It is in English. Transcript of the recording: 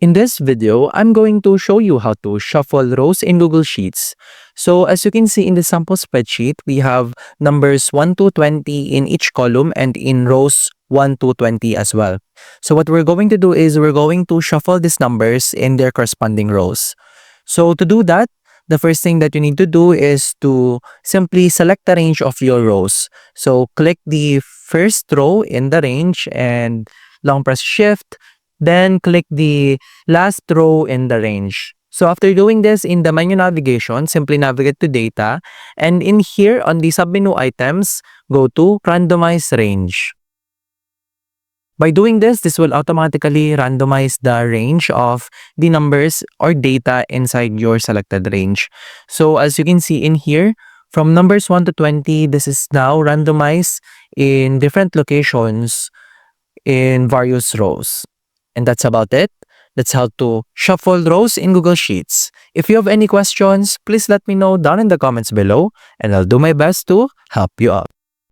In this video, I'm going to show you how to shuffle rows in Google Sheets. So as you can see in the sample spreadsheet, we have numbers 1 to 20 in each column and in rows 1 to 20 as well. So what we're going to do is we're going to shuffle these numbers in their corresponding rows. So to do that, the first thing that you need to do is to simply select the range of your rows. So click the first row in the range and long press shift, then click the last row in the range. So after doing this in the menu navigation, simply navigate to data, and in here on the submenu items, go to randomize range. By doing this will automatically randomize the range of the numbers or data inside your selected range. So as you can see in here, from numbers 1 to 20, this is now randomized in different locations in various rows. And that's about it. That's how to shuffle rows in Google Sheets. If you have any questions, please let me know down in the comments below, and I'll do my best to help you out.